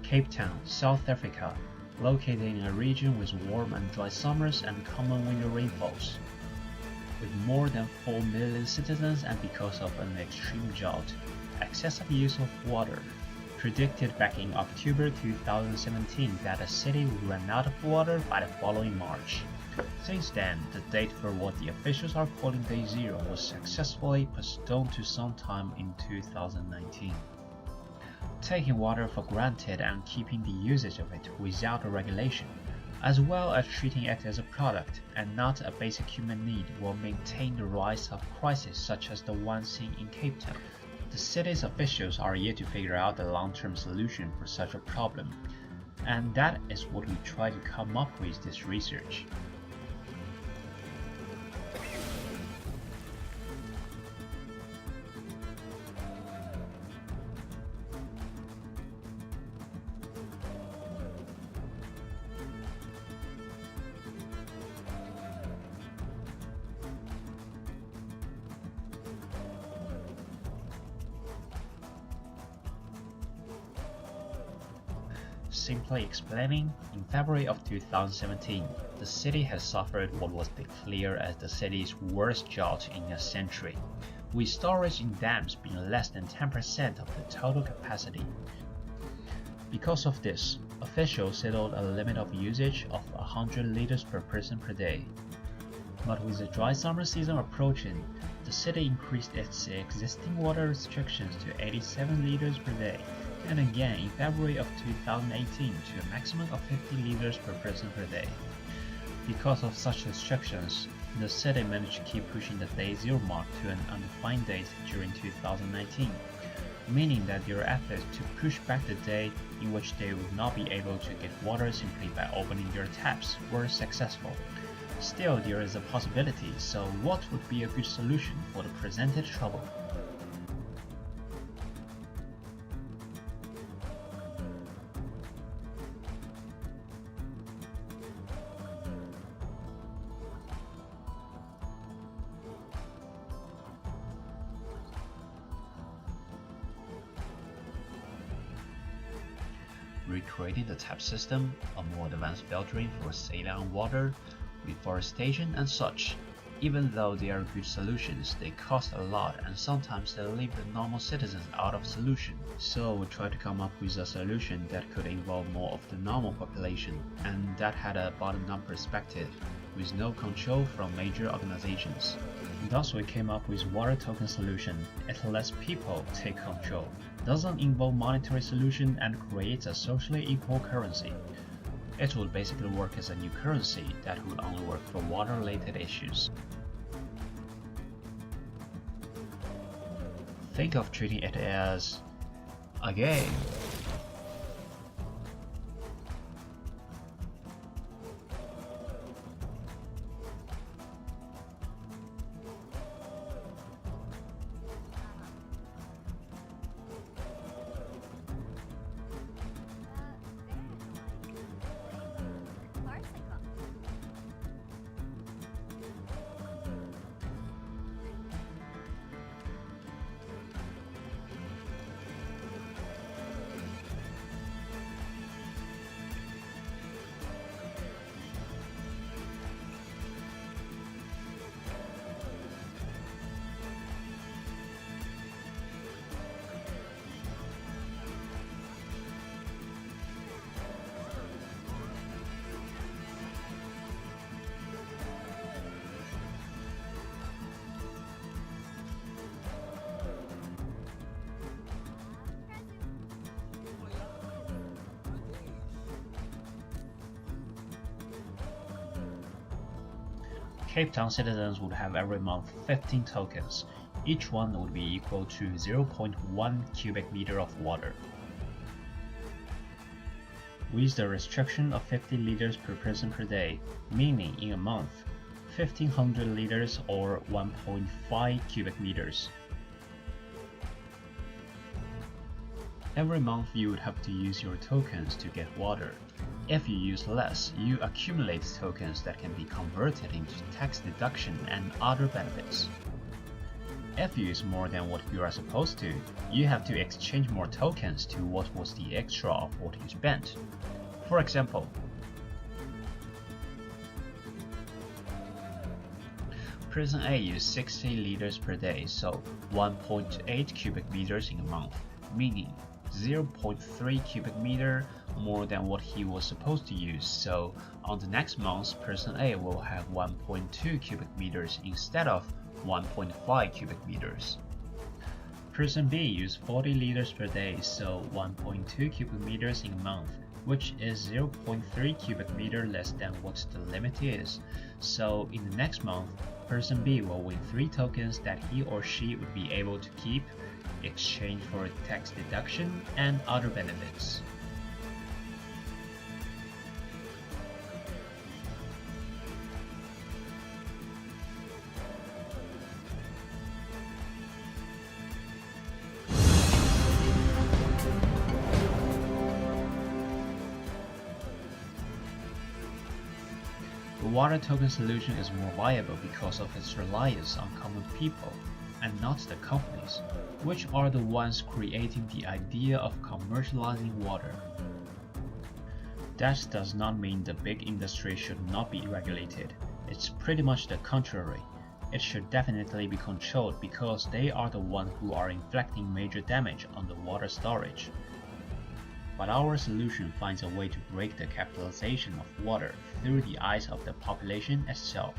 Capetown, South Africa, located in a region with warm and dry summers and common winter rainfalls. With more than 4 million citizens and because of an extreme drought, excessive use of water, predicted back in October 2017 that the city would run out of water by the following March. Since then, the date for what the officials are calling Day Zero was successfully postponed to sometime in 2019. Taking water for granted and keeping the usage of it without a regulation, as well as treating it as a product and not a basic human need, will maintain the rise of crises such as the one seen in Capetown. The city's officials are yet to figure out a long-term solution for such a problem, and that is what we try to come up with this research. Simply explaining, in February of 2017, the city has suffered what was declared as the city's worst drought in a century, with storage in dams being less than 10% of the total capacity. Because of this, officials settled a limit of usage of 100 liters per person per day. But with the dry summer season approaching, the city increased its existing water restrictions to 87 liters per day, and again in February of 2018 to a maximum of 50 liters per person per day. Because of such restrictions, the city managed to keep pushing the Day Zero mark to an undefined date during 2019, meaning that their efforts to push back the day in which they would not be able to get water simply by opening their taps were successful. Still, there is a possibility, so what would be a good solution for the presented trouble? Recreating the tap system, a more advanced filtering for saline water, reforestation and such. Even though they are good solutions, they cost a lot and sometimes they leave the normal citizens out of solution. So we tried to come up with a solution that could involve more of the normal population and that had a bottom-up perspective, with no control from major organizations. Thus we came up with water token solution. It lets people take control, doesn't involve monetary solution and creates a socially equal currency. It would basically work as a new currency that would only work for water-related issues. Think of treating it as a game. Capetown citizens would have every month 15 tokens. Each one would be equal to 0.1 cubic meter of water. With the restriction of 50 liters per person per day, meaning in a month, 1500 liters or 1.5 cubic meters. Every month you would have to use your tokens to get water. If you use less, you accumulate tokens that can be converted into tax deduction and other benefits. If you use more than what you are supposed to, you have to exchange more tokens to what was the extra of what you spent. For example, Person A used 60 liters per day, so 1.8 cubic meters in a month, meaning 0.3 cubic meter more than what he was supposed to use, so on the next month, Person A will have 1.2 cubic meters instead of 1.5 cubic meters. Person B used 40 liters per day, so 1.2 cubic meters in a month, which is 0.3 cubic meter less than what the limit is. So in the next month, Person B will win 3 tokens that he or she would be able to keep, exchange for tax deduction and other benefits. The water token solution is more viable because of its reliance on common people, and not the companies, which are the ones creating the idea of commercializing water. That does not mean the big industry should not be regulated. It's pretty much the contrary. It should definitely be controlled because they are the ones who are inflicting major damage on the water storage. But our solution finds a way to break the capitalization of water through the eyes of the population itself.